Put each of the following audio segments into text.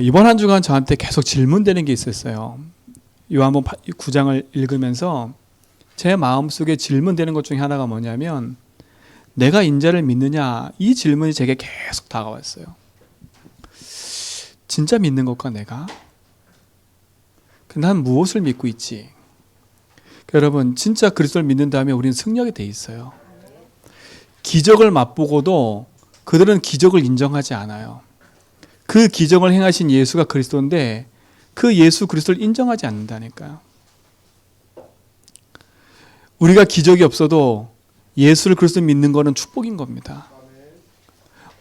이번 한 주간 저한테 계속 질문되는 게 있었어요. 요한복음 9장을 읽으면서 제 마음속에 질문되는 것 중에 하나가 뭐냐면, 내가 인자를 믿느냐, 이 질문이 제게 계속 다가왔어요. 진짜 믿는 것과 내가? 난 무엇을 믿고 있지? 여러분, 진짜 그리스도를 믿는다면 우리는 승리하게 돼 있어요. 기적을 맛보고도 그들은 기적을 인정하지 않아요. 그 기적을 행하신 예수가 그리스도인데 그 예수 그리스도를 인정하지 않는다니까요. 우리가 기적이 없어도 예수를 그리스도 믿는 것은 축복인 겁니다.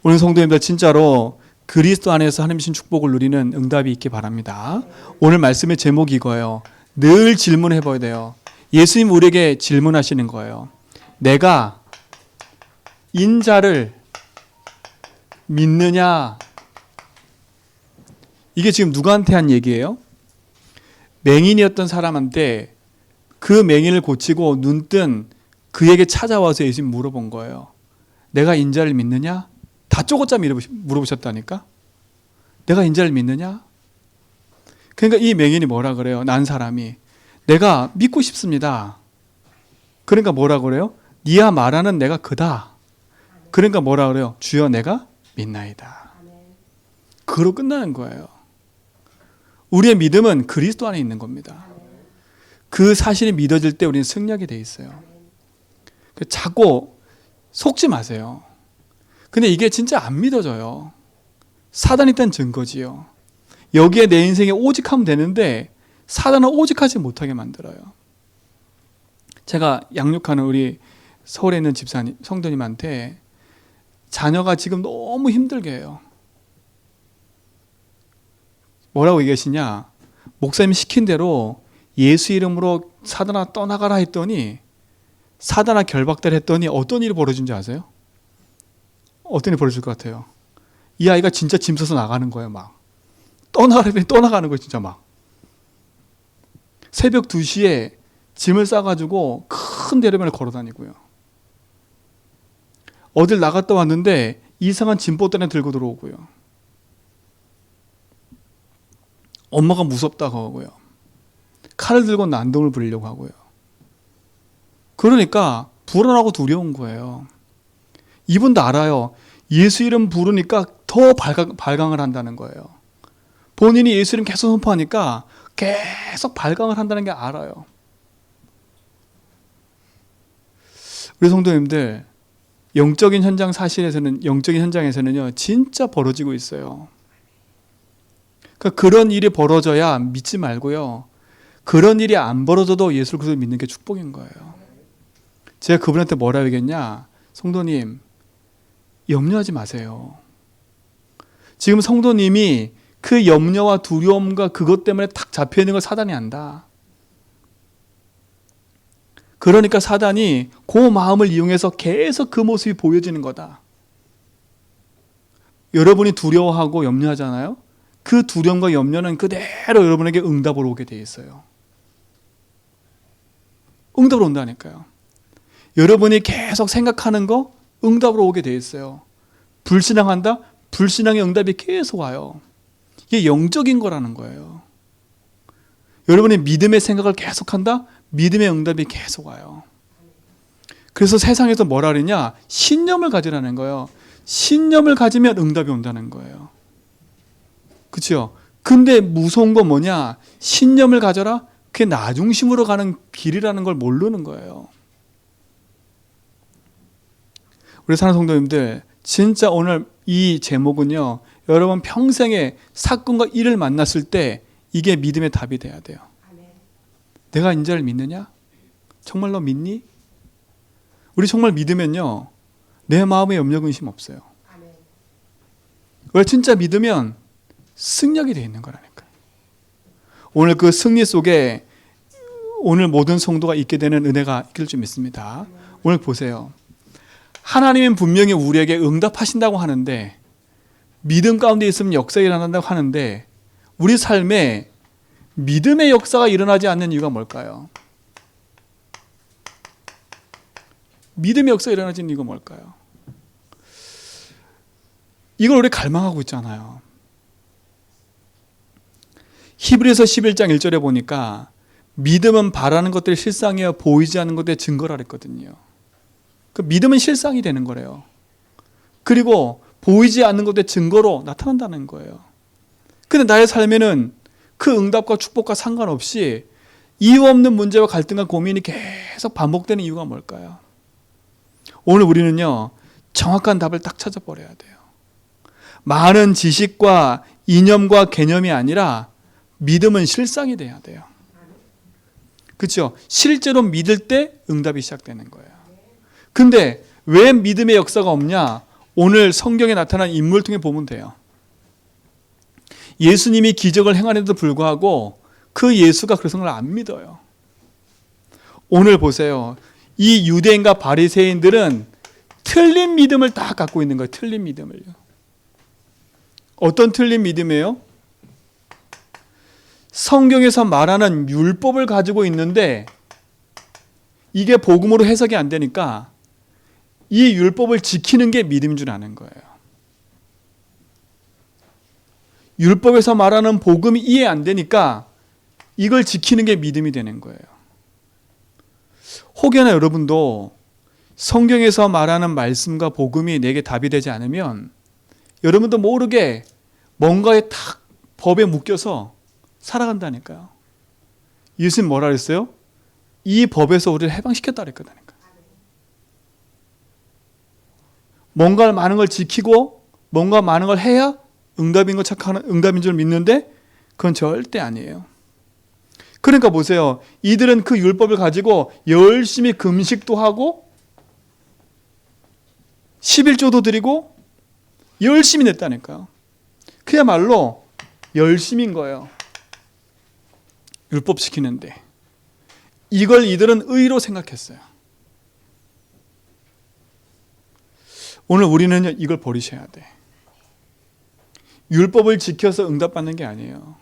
오늘 성도님들 진짜로 그리스도 안에서 하나님 주신 축복을 누리는 응답이 있기 바랍니다. 오늘 말씀의 제목이 이거예요. 늘 질문해 봐야 돼요. 예수님 우리에게 질문하시는 거예요. 내가 인자를 믿느냐? 이게 지금 누구한테 한 얘기예요? 맹인이었던 사람한테 그 맹인을 고치고 눈뜬 그에게 찾아와서 예수님 물어본 거예요. 내가 인자를 믿느냐? 다쪼고짜 물어보셨다니까? 내가 인자를 믿느냐? 그러니까 이 맹인이 뭐라 그래요? 난 사람이 내가 믿고 싶습니다. 그러니까 뭐라 그래요? 니야 말하는 내가 그다. 그러니까 뭐라 그래요? 주여 내가 믿나이다. 그로 끝나는 거예요. 우리의 믿음은 그리스도 안에 있는 겁니다. 그 사실이 믿어질 때 우리는 승리하게 돼 있어요. 자꾸 속지 마세요. 근데 이게 진짜 안 믿어져요. 사단이 딴 증거지요. 여기에 내 인생에 오직하면 되는데 사단은 오직하지 못하게 만들어요. 제가 양육하는 우리 서울에 있는 집사님, 성도님한테 자녀가 지금 너무 힘들게 해요. 뭐라고 얘기하시냐? 목사님이 시킨 대로 예수 이름으로 사단아 떠나가라 했더니 사단아 결박들 했더니 어떤 일이 벌어진지 아세요? 어떤 일이 벌어질 것 같아요? 이 아이가 진짜 짐 싸서 나가는 거예요. 막 떠나가라니 떠나가는 거예요. 진짜 막 새벽 2시에 짐을 싸가지고 큰 대로변을 걸어다니고요. 어딜 나갔다 왔는데 이상한 짐보따리 들고 들어오고요. 엄마가 무섭다고 하고요. 칼을 들고 난동을 부리려고 하고요. 그러니까 불안하고 두려운 거예요. 이분도 알아요. 예수 이름 부르니까 더 발광을 한다는 거예요. 본인이 예수 이름 계속 선포하니까 계속 발광을 한다는 게 알아요. 우리 성도님들, 영적인 현장에서는요, 진짜 벌어지고 있어요. 그러니까 그런 일이 벌어져야 믿지 말고요. 그런 일이 안 벌어져도 예수를 그리스도 믿는 게 축복인 거예요. 제가 그분한테 뭐라 얘기했냐? 성도님, 염려하지 마세요. 지금 성도님이 그 염려와 두려움과 그것 때문에 탁 잡혀있는 걸 사단이 안다. 그러니까 사단이 그 마음을 이용해서 계속 그 모습이 보여지는 거다. 여러분이 두려워하고 염려하잖아요. 그 두려움과 염려는 그대로 여러분에게 응답으로 오게 돼 있어요. 응답으로 온다니까요. 여러분이 계속 생각하는 거 응답으로 오게 돼 있어요. 불신앙한다? 불신앙의 응답이 계속 와요. 이게 영적인 거라는 거예요. 여러분이 믿음의 생각을 계속한다? 믿음의 응답이 계속 와요. 그래서 세상에서 뭐라 그러냐? 신념을 가지라는 거예요. 신념을 가지면 응답이 온다는 거예요. 그렇죠? 근데 무서운 건 뭐냐? 신념을 가져라? 그게 나 중심으로 가는 길이라는 걸 모르는 거예요. 우리 사랑하는 성도님들, 진짜 오늘 이 제목은요, 여러분 평생에 사건과 일을 만났을 때 이게 믿음의 답이 돼야 돼요. 내가 인자를 믿느냐? 정말 너 믿니? 우리 정말 믿으면요, 내 마음에 염려 근심 없어요. 왜? 진짜 믿으면 승력이 되어 있는 거라니까요. 오늘 그 승리 속에 오늘 모든 성도가 있게 되는 은혜가 있길 줄 믿습니다. 오늘 보세요. 하나님은 분명히 우리에게 응답하신다고 하는데, 믿음 가운데 있으면 역사가 일어난다고 하는데, 우리 삶에 믿음의 역사가 일어나지 않는 이유가 뭘까요? 믿음의 역사가 일어나지 않는 이유가 뭘까요? 이걸 우리 갈망하고 있잖아요. 히브리서 11장 1절에 보니까 믿음은 바라는 것들이 실상이여 보이지 않는 것들의 증거라 그랬거든요. 그 믿음은 실상이 되는 거래요. 그리고 보이지 않는 것들의 증거로 나타난다는 거예요. 근데 나의 삶에는 그 응답과 축복과 상관없이 이유 없는 문제와 갈등과 고민이 계속 반복되는 이유가 뭘까요? 오늘 우리는요, 정확한 답을 딱 찾아버려야 돼요. 많은 지식과 이념과 개념이 아니라 믿음은 실상이 돼야 돼요. 그렇죠? 실제로 믿을 때 응답이 시작되는 거예요. 근데 왜 믿음의 역사가 없냐? 오늘 성경에 나타난 인물을 통해 보면 돼요. 예수님이 기적을 행하는데도 불구하고 그 예수가 그런 걸 안 믿어요. 오늘 보세요. 이 유대인과 바리새인들은 틀린 믿음을 다 갖고 있는 거예요. 틀린 믿음을요. 어떤 틀린 믿음이에요? 성경에서 말하는 율법을 가지고 있는데 이게 복음으로 해석이 안 되니까 이 율법을 지키는 게 믿음인 줄 아는 거예요. 율법에서 말하는 복음이 이해 안 되니까 이걸 지키는 게 믿음이 되는 거예요. 혹여나 여러분도 성경에서 말하는 말씀과 복음이 내게 답이 되지 않으면 여러분도 모르게 뭔가에 탁 법에 묶여서 살아간다니까요. 예수님 뭐라 그랬어요? 이 법에서 우리를 해방시켰다 그랬거든요. 뭔가 많은 걸 지키고 뭔가 많은 걸 해야 응답인 줄 믿는데 그건 절대 아니에요. 그러니까 보세요. 이들은 그 율법을 가지고 열심히 금식도 하고 11조도 드리고 열심히 냈다니까요. 그야말로 열심인 거예요. 율법 지키는데. 이걸 이들은 의로 생각했어요. 오늘 우리는 이걸 버리셔야 돼. 율법을 지켜서 응답받는 게 아니에요.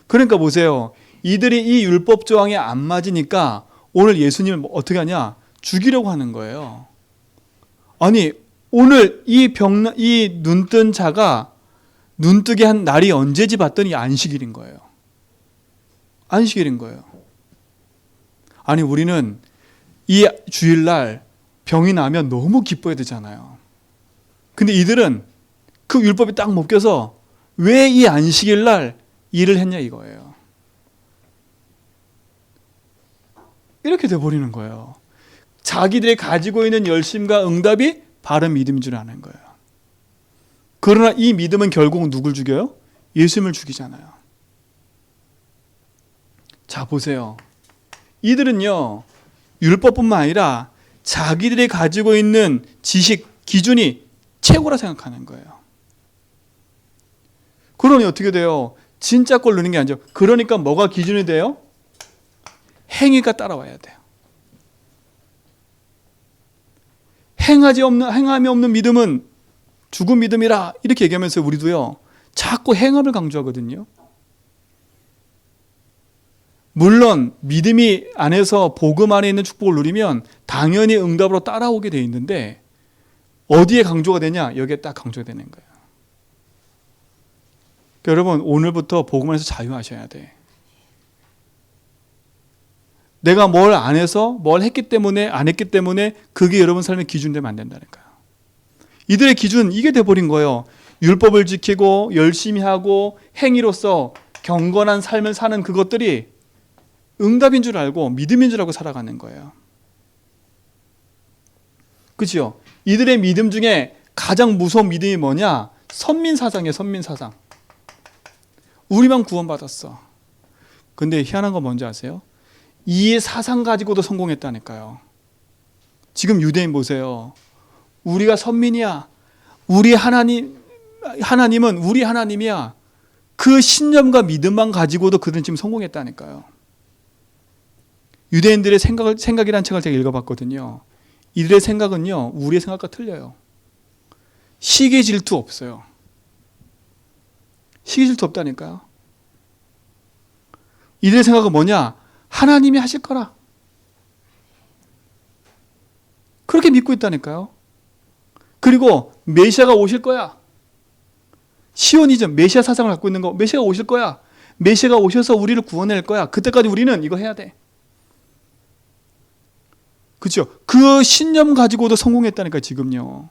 그러니까 보세요. 이들이 이 율법 조항에 안 맞으니까 오늘 예수님을 어떻게 하냐? 죽이려고 하는 거예요. 아니, 오늘 이 눈뜬 자가 눈뜨게 한 날이 언제지 봤더니 안식일인 거예요. 안식일인 거예요. 아니, 우리는 이 주일날 병이 나면 너무 기뻐야 되잖아요. 근데 이들은 그 율법이 딱 묶여서 왜 이 안식일날 일을 했냐 이거예요. 이렇게 돼버리는 거예요. 자기들이 가지고 있는 열심과 응답이 바른 믿음인 줄 아는 거예요. 그러나 이 믿음은 결국 누굴 죽여요? 예수님을 죽이잖아요. 자, 보세요. 이들은요, 율법뿐만 아니라 자기들이 가지고 있는 지식, 기준이 최고라 생각하는 거예요. 그러니 어떻게 돼요? 진짜 꼴 누는 게 아니죠. 그러니까 뭐가 기준이 돼요? 행위가 따라와야 돼요. 행함이 없는 믿음은 죽은 믿음이라 이렇게 얘기하면서 우리도요, 자꾸 행함을 강조하거든요. 물론 믿음이 안에서 복음 안에 있는 축복을 누리면 당연히 응답으로 따라오게 돼 있는데 어디에 강조가 되냐? 여기에 딱 강조가 되는 거예요. 그러니까 여러분, 오늘부터 복음 안에서 자유하셔야 돼. 내가 뭘 안 해서 뭘 했기 때문에 안 했기 때문에 그게 여러분 삶의 기준 되면 안 된다니까요. 이들의 기준 이게 돼버린 거예요. 율법을 지키고 열심히 하고 행위로서 경건한 삶을 사는 그것들이 응답인 줄 알고 믿음인 줄 알고 살아가는 거예요. 그렇죠? 이들의 믿음 중에 가장 무서운 믿음이 뭐냐? 선민사상이에요. 선민사상. 우리만 구원받았어. 근데 희한한 건 뭔지 아세요? 이 사상 가지고도 성공했다니까요. 지금 유대인 보세요. 우리가 선민이야. 우리 하나님은 우리 하나님이야. 그 신념과 믿음만 가지고도 그들은 지금 성공했다니까요. 유대인들의 생각이라는 책을 제가 읽어봤거든요. 이들의 생각은요, 우리의 생각과 틀려요. 시기 질투 없어요. 시기 질투 없다니까요. 이들의 생각은 뭐냐? 하나님이 하실 거라. 그렇게 믿고 있다니까요. 그리고 메시아가 오실 거야. 시오니즘, 메시아 사상을 갖고 있는 거, 메시아가 오실 거야. 메시아가 오셔서 우리를 구원할 거야. 그때까지 우리는 이거 해야 돼. 그렇죠? 그 신념 가지고도 성공했다니까 지금요.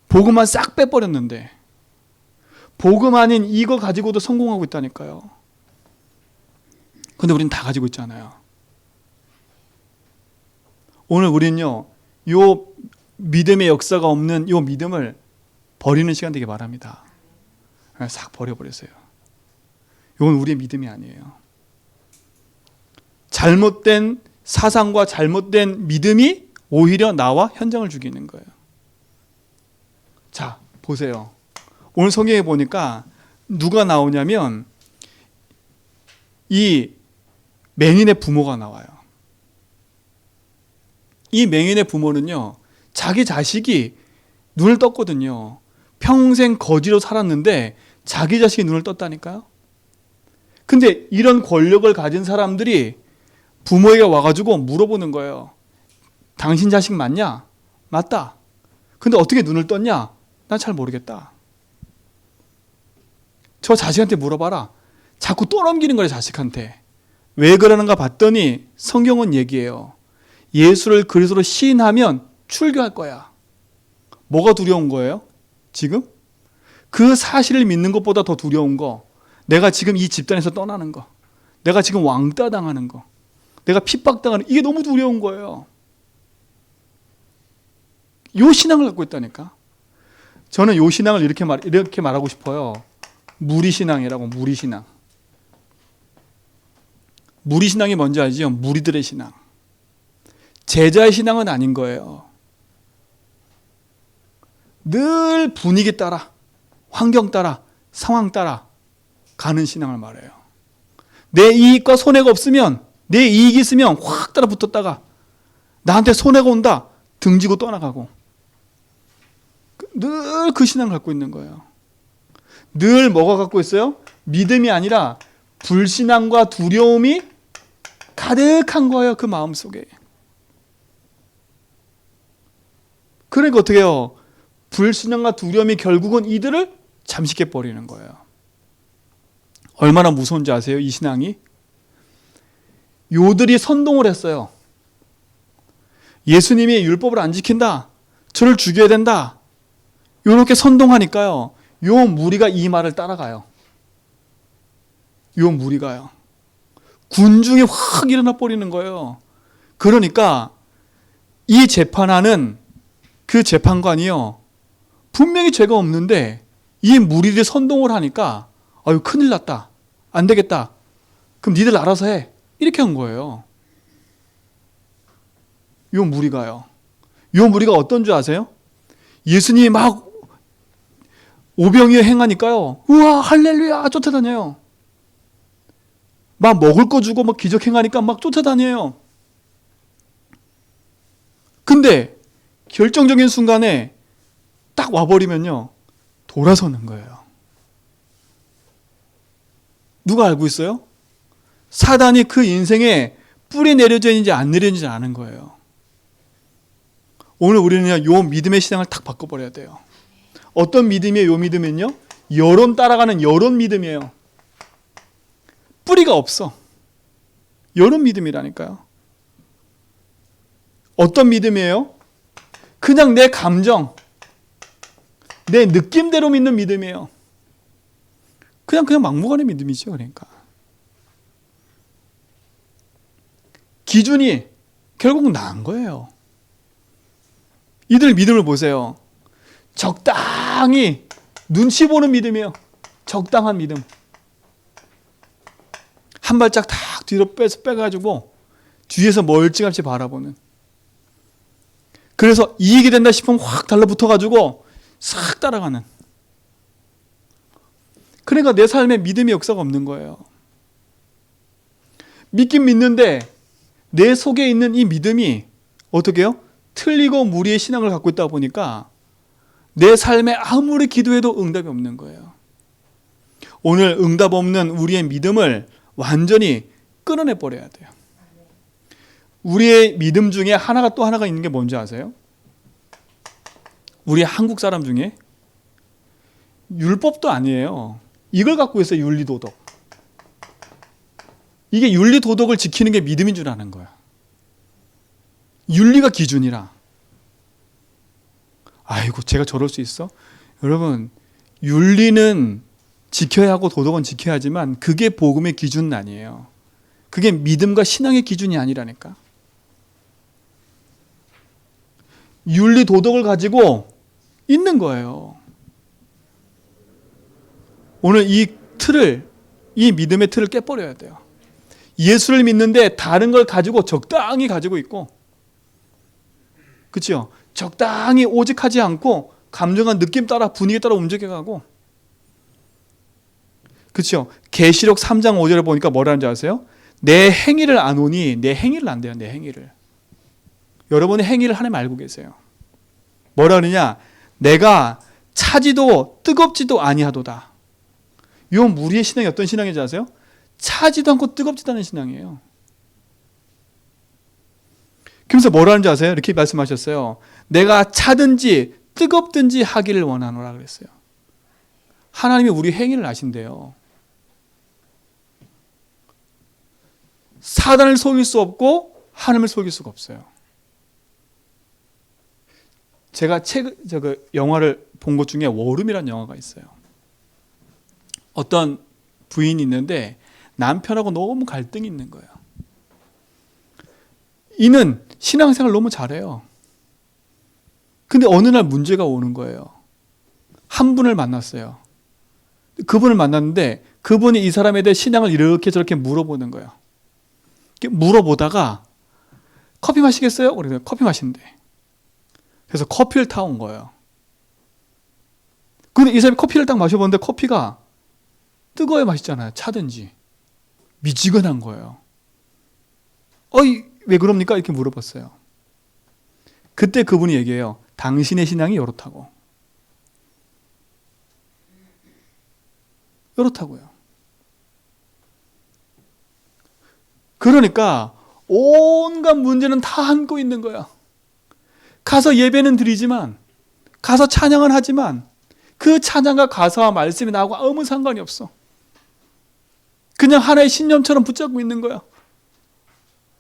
복음만 싹 빼버렸는데 복음 아닌 이거 가지고도 성공하고 있다니까요. 근데 우리는 다 가지고 있잖아요. 오늘 우리는요, 요 믿음의 역사가 없는 요 믿음을 버리는 시간 되길 바랍니다. 싹 버려버렸어요. 이건 우리의 믿음이 아니에요. 잘못된 사상과 잘못된 믿음이 오히려 나와 현장을 죽이는 거예요. 자, 보세요. 오늘 성경에 보니까 누가 나오냐면 이 맹인의 부모가 나와요. 이 맹인의 부모는요, 자기 자식이 눈을 떴거든요. 평생 거지로 살았는데 자기 자식이 눈을 떴다니까요. 근데 이런 권력을 가진 사람들이 부모에게 와가지고 물어보는 거예요. 당신 자식 맞냐? 맞다. 근데 어떻게 눈을 떴냐? 난 잘 모르겠다. 저 자식한테 물어봐라. 자꾸 떠넘기는 거예요, 자식한테. 왜 그러는가 봤더니 성경은 얘기해요. 예수를 그리스도로 시인하면 출교할 거야. 뭐가 두려운 거예요? 지금? 그 사실을 믿는 것보다 더 두려운 거. 내가 지금 이 집단에서 떠나는 거. 내가 지금 왕따 당하는 거. 내가 핍박당하는 이게 너무 두려운 거예요. 요 신앙을 갖고 있다니까. 저는 요 신앙을 이렇게 말하고 싶어요. 무리신앙이라고. 무리신앙. 무리신앙이 뭔지 알지요? 무리들의 신앙. 제자의 신앙은 아닌 거예요. 늘 분위기 따라, 환경 따라, 상황 따라 가는 신앙을 말해요. 내 이익과 손해가 없으면, 내 이익이 있으면 확 따라 붙었다가 나한테 손해가 온다, 등지고 떠나가고. 늘 그 신앙을 갖고 있는 거예요. 늘 뭐가 갖고 있어요? 믿음이 아니라 불신앙과 두려움이 가득한 거예요. 그 마음속에. 그러니까 어떻게 해요? 불신앙과 두려움이 결국은 이들을 잠식해 버리는 거예요. 얼마나 무서운지 아세요? 이 신앙이? 요들이 선동을 했어요. 예수님이 율법을 안 지킨다. 저를 죽여야 된다. 이렇게 선동하니까요. 요 무리가 이 말을 따라가요. 요 무리가요. 군중이 확 일어나 버리는 거예요. 그러니까 이 재판하는 그 재판관이요. 분명히 죄가 없는데 이 무리들이 선동을 하니까 아유 큰일 났다. 안 되겠다. 그럼 니들 알아서 해. 이렇게 한 거예요. 요 무리가요. 요 무리가 어떤 줄 아세요? 예수님이 막 오병이어 행하니까요. 우와 할렐루야 쫓아다녀요. 막 먹을 거 주고 막 기적 행하니까 막 쫓아다녀요. 근데 결정적인 순간에 딱 와버리면요. 돌아서는 거예요. 누가 알고 있어요? 사단이 그 인생에 뿌리 내려져 있는지 안 내려져 있는지 아는 거예요. 오늘 우리는 요 믿음의 신앙을 탁 바꿔버려야 돼요. 어떤 믿음이에요? 요 믿음은요? 여론 따라가는 여론 믿음이에요. 뿌리가 없어. 여론 믿음이라니까요. 어떤 믿음이에요? 그냥 내 감정, 내 느낌대로 믿는 믿음이에요. 그냥 막무가내 믿음이죠. 그러니까 기준이 결국 나은 거예요. 이들 믿음을 보세요. 적당히 눈치 보는 믿음이에요. 적당한 믿음. 한 발짝 탁 뒤로 빼가지고 뒤에서 멀찌감치 바라보는. 그래서 이익이 된다 싶으면 확 달라붙어가지고 싹 따라가는. 그러니까 내 삶에 믿음의 역사가 없는 거예요. 믿긴 믿는데 내 속에 있는 이 믿음이 어떻게 해요? 틀리고 무리의 신앙을 갖고 있다 보니까 내 삶에 아무리 기도해도 응답이 없는 거예요. 오늘 응답 없는 우리의 믿음을 완전히 끊어내 버려야 돼요. 우리의 믿음 중에 또 하나가 있는 게 뭔지 아세요? 우리 한국 사람 중에 율법도 아니에요. 이걸 갖고 있어요. 윤리도덕. 이게 윤리도덕을 지키는 게 믿음인 줄 아는 거야. 윤리가 기준이라. 아이고 제가 저럴 수 있어? 여러분 윤리는 지켜야 하고 도덕은 지켜야 하지만 그게 복음의 기준은 아니에요. 그게 믿음과 신앙의 기준이 아니라니까. 윤리 도덕을 가지고 있는 거예요. 오늘 이 믿음의 틀을 깨버려야 돼요. 예수를 믿는데 다른 걸 가지고 적당히 가지고 있고, 그렇죠? 적당히 오직하지 않고 감정과 느낌 따라 분위기 따라 움직여가고, 그렇죠? 계시록 3장 5절에 보니까 뭐라는지 아세요? 내 행위를 아노니 내 행위를 안돼요. 내 행위를. 여러분의 행위를 하나님 알고 계세요. 뭐라 그러냐? 내가 차지도 뜨겁지도 아니하도다. 이 무리의 신앙이 어떤 신앙인지 아세요? 차지도 않고 뜨겁지도 않은 신앙이에요. 그러면서 뭐라는지 아세요? 이렇게 말씀하셨어요. 내가 차든지 뜨겁든지 하기를 원하노라 그랬어요. 하나님이 우리 행위를 아신대요. 사단을 속일 수 없고 하나님을 속일 수가 없어요. 제가 영화를 본 것 중에 워룸이라는 영화가 있어요. 어떤 부인이 있는데 남편하고 너무 갈등이 있는 거예요. 이는 신앙생활 너무 잘해요. 근데 어느 날 문제가 오는 거예요. 한 분을 만났어요. 그분을 만났는데 그분이 이 사람에 대해 신앙을 이렇게 저렇게 물어보는 거예요. 물어보다가 커피 마시겠어요? 그래서 커피 마신대. 그래서 커피를 타온 거예요. 근데 이 사람이 커피를 딱 마셔보는데 커피가 뜨거워야 맛있잖아요. 차든지. 미지근한 거예요. 왜 그럽니까? 이렇게 물어봤어요. 그때 그분이 얘기해요. 당신의 신앙이 이렇다고. 이렇다고요. 그러니까 온갖 문제는 다 안고 있는 거야. 가서 예배는 드리지만, 가서 찬양은 하지만 그 찬양과 가사와 말씀이 나하고 아무 상관이 없어. 그냥 하나의 신념처럼 붙잡고 있는 거야.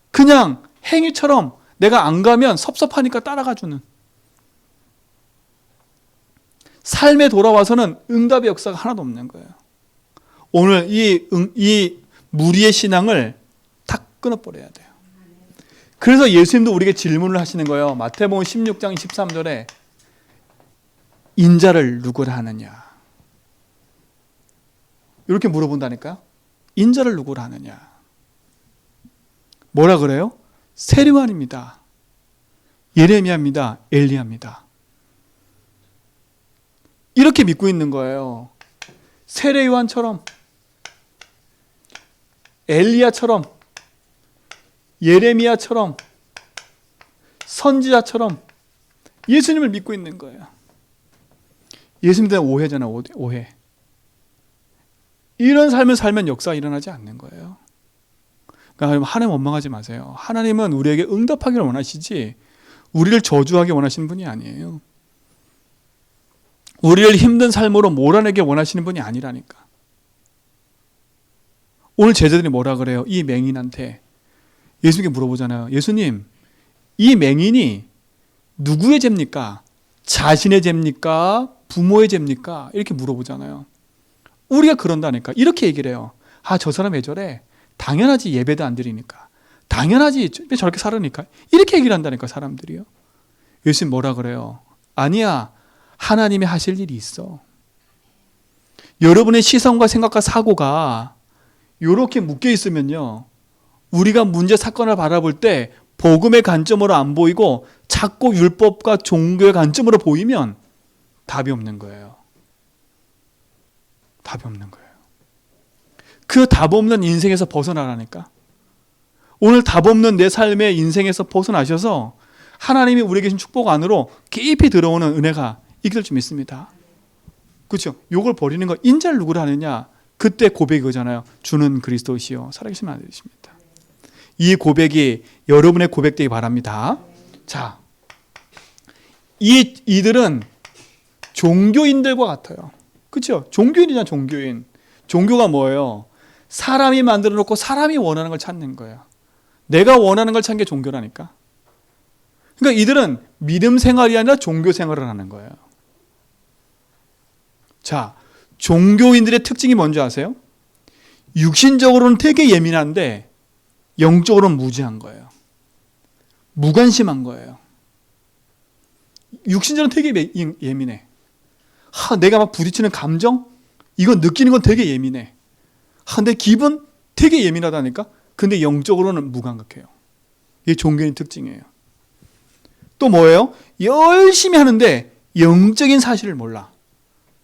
그냥 행위처럼 내가 안 가면 섭섭하니까 따라가주는. 삶에 돌아와서는 응답의 역사가 하나도 없는 거예요. 오늘 이 무리의 신앙을 다 끊어버려야 돼요. 그래서 예수님도 우리에게 질문을 하시는 거예요. 마태복음 16장 13절에 인자를 누구라 하느냐. 이렇게 물어본다니까요. 인자를 누구라 하느냐. 뭐라 그래요? 세리완입니다. 예레미야입니다. 엘리야입니다. 이렇게 믿고 있는 거예요. 세례요한처럼, 엘리야처럼, 예레미야처럼, 선지자처럼 예수님을 믿고 있는 거예요. 예수님에 대한 오해잖아요. 오해. 이런 삶을 살면 역사가 일어나지 않는 거예요. 그러니까 하나님 원망하지 마세요. 하나님은 우리에게 응답하기를 원하시지 우리를 저주하기 원하시는 분이 아니에요. 우리를 힘든 삶으로 몰아내기 원하시는 분이 아니라니까. 오늘 제자들이 뭐라 그래요? 이 맹인한테 예수님께 물어보잖아요. 예수님, 이 맹인이 누구의 죄입니까? 자신의 죄입니까? 부모의 죄입니까? 이렇게 물어보잖아요. 우리가 그런다니까. 이렇게 얘기를 해요. 저 사람 왜 저래? 당연하지, 예배도 안 드리니까. 당연하지, 왜 저렇게 살으니까. 이렇게 얘기를 한다니까, 사람들이요. 예수님 뭐라 그래요? 아니야, 하나님이 하실 일이 있어. 여러분의 시선과 생각과 사고가 이렇게 묶여 있으면요, 우리가 문제 사건을 바라볼 때 복음의 관점으로 안 보이고 자꾸 율법과 종교의 관점으로 보이면 답이 없는 거예요. 답이 없는 거예요. 그 답 없는 인생에서 벗어나라니까. 오늘 답 없는 내 삶의 인생에서 벗어나셔서 하나님이 우리에게 주신 축복 안으로 깊이 들어오는 은혜가 있을 줄 믿습니다. 그렇죠? 요걸 버리는 거, 인자를 누구라 하느냐? 그때 고백이 오잖아요. 주는 그리스도시요 살아계신 하나님이십니다. 이 고백이 여러분의 고백되기 바랍니다. 자, 이들은 종교인들과 같아요. 그렇죠? 종교인이잖아, 종교인. 종교가 뭐예요? 사람이 만들어 놓고 사람이 원하는 걸 찾는 거예요. 내가 원하는 걸 찾는 게 종교라니까. 그러니까 이들은 믿음 생활이 아니라 종교 생활을 하는 거예요. 자, 종교인들의 특징이 뭔지 아세요? 육신적으로는 되게 예민한데 영적으로는 무지한 거예요. 무관심한 거예요. 육신적으로는 되게 예민해. 내가 막 부딪히는 감정? 이거 느끼는 건 되게 예민해. 내 기분? 되게 예민하다니까? 근데 영적으로는 무감각해요. 이게 종교인 특징이에요. 또 뭐예요? 열심히 하는데 영적인 사실을 몰라.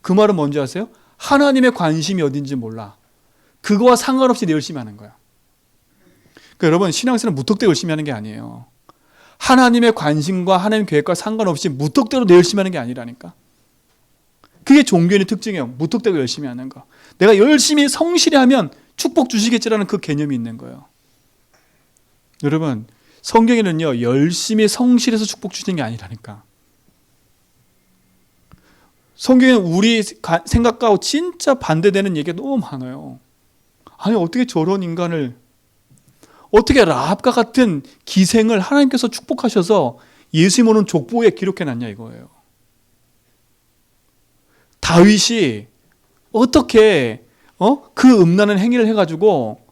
그 말은 뭔지 아세요? 하나님의 관심이 어딘지 몰라. 그거와 상관없이 내 열심히 하는 거야. 그러니까 여러분, 신앙생활은 무턱대고 열심히 하는 게 아니에요. 하나님의 관심과 하나님 계획과 상관없이 무턱대로 내 열심히 하는 게 아니라니까. 그게 종교인의 특징이에요. 무턱대고 열심히 하는 거. 내가 열심히 성실히 하면 축복 주시겠지라는 그 개념이 있는 거예요. 여러분, 성경에는요, 열심히 성실해서 축복 주시는 게 아니라니까. 성경에는 우리 생각과 진짜 반대되는 얘기가 너무 많아요. 아니, 어떻게 저런 인간을, 어떻게 라합과 같은 기생을 하나님께서 축복하셔서 예수님 오는 족보에 기록해놨냐 이거예요. 다윗이 어떻게 그 음란한 행위를 해가지고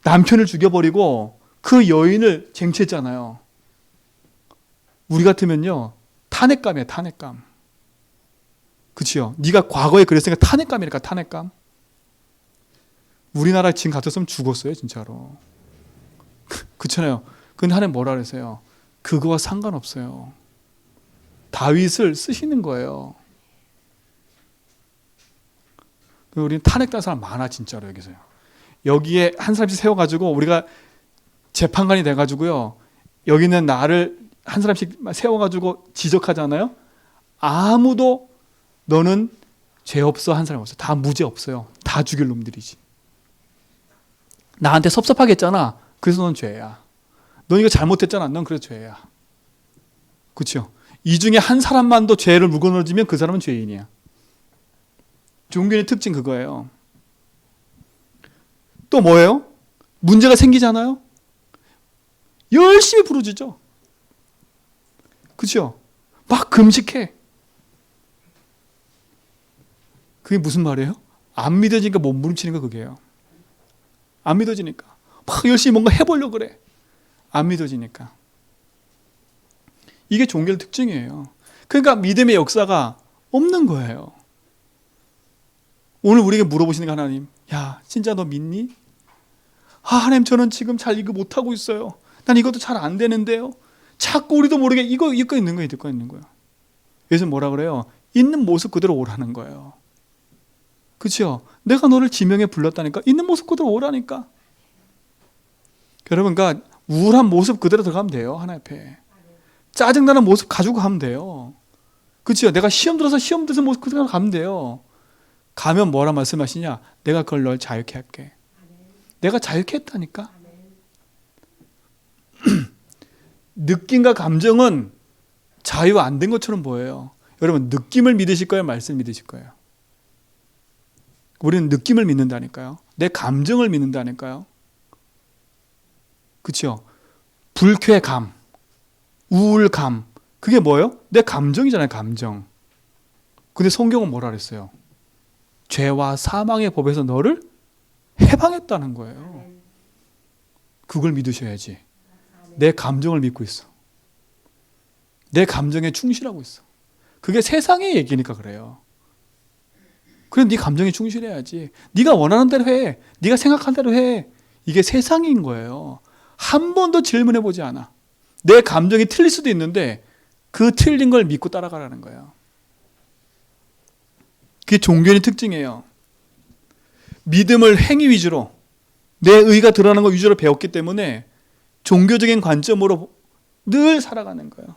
남편을 죽여버리고 그 여인을 쟁취했잖아요. 우리 같으면요, 탄핵감이에요. 탄핵감. 그치요? 네가 과거에 그랬으니까 탄핵감이니까. 탄핵감. 우리나라 지금 같았으면 죽었어요 진짜로. 그렇잖아요. 근데 하나님 뭐라 그러세요? 그거와 상관없어요. 다윗을 쓰시는 거예요. 우리는 탄핵된 사람 많아 진짜로. 여기서요. 여기에 한 사람씩 세워가지고 우리가 재판관이 돼가지고요, 여기는 나를 한 사람씩 세워가지고 지적하잖아요. 아무도 너는 죄 없어 한 사람 없어요. 다 무죄 없어요. 다 죽일 놈들이지. 나한테 섭섭하게 했잖아. 그래서 넌 죄야. 넌 이거 잘못했잖아. 넌 그래서 죄야. 그렇죠? 이 중에 한 사람만도 죄를 묵어넣어지면 그 사람은 죄인이야. 종교의 특징 그거예요. 또 뭐예요? 문제가 생기잖아요. 열심히 부르짖어. 그렇죠? 막 금식해. 그게 무슨 말이에요? 안 믿어지니까 몸부림치는 거 그게요. 안 믿어지니까 막 열심히 뭔가 해보려고 그래. 안 믿어지니까. 이게 종교의 특징이에요. 그러니까 믿음의 역사가 없는 거예요. 오늘 우리에게 물어보시는 거, 하나님, 야 진짜 너 믿니? 하나님, 저는 지금 잘 이거 못하고 있어요. 난 이것도 잘 안 되는데요. 자꾸 우리도 모르게 이거 있는 거야, 이거 있는 거야. 예수는 뭐라 그래요? 있는 모습 그대로 오라는 거예요. 그렇죠? 내가 너를 지명에 불렀다니까. 있는 모습 그대로 오라니까. 여러분, 그러니까 우울한 모습 그대로 들어가면 돼요. 하나님 앞에. 짜증나는 모습 가지고 가면 돼요. 그렇죠? 내가 시험 들어서 모습 그대로 가면 돼요. 가면 뭐라 말씀하시냐? 내가 그걸 널 자유케 할게. 내가 자유케 했다니까. 느낌과 감정은 자유 안 된 것처럼 보여요. 여러분, 느낌을 믿으실 거예요? 말씀 믿으실 거예요? 우리는 느낌을 믿는다니까요. 내 감정을 믿는다니까요. 그렇죠? 불쾌감, 우울감, 그게 뭐예요? 내 감정이잖아요. 감정. 근데 성경은 뭐라 그랬어요? 죄와 사망의 법에서 너를 해방했다는 거예요. 그걸 믿으셔야지. 내 감정을 믿고 있어. 내 감정에 충실하고 있어. 그게 세상의 얘기니까 그래요. 그래, 네 감정에 충실해야지. 네가 원하는 대로 해. 네가 생각한 대로 해. 이게 세상인 거예요. 한 번도 질문해보지 않아. 내 감정이 틀릴 수도 있는데 그 틀린 걸 믿고 따라가라는 거예요. 그게 종교의 특징이에요. 믿음을 행위 위주로, 내 의가 드러나는 것 위주로 배웠기 때문에 종교적인 관점으로 늘 살아가는 거예요.